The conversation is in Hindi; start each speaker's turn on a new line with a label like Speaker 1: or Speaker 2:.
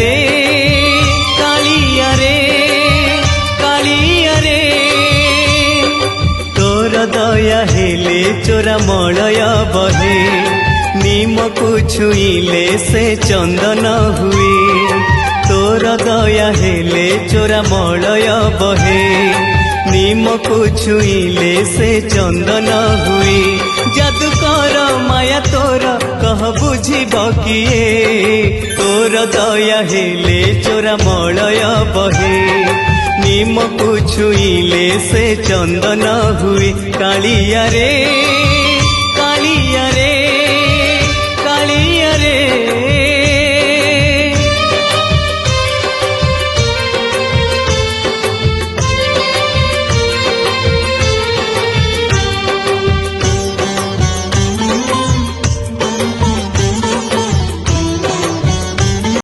Speaker 1: रे कालिया रे कालिया रे तोर दया हेले चोरा मलय बहे निम को छुईले से चंदन हुए तोर दया हेले चोरा मलय बहे निम को छुईले से चंदन हुए जादूकर माया तोर कह बुझिब किए तोर दया हेले चोरा मलय बहे निम को छुईले से चंदन हुए कालिया रे।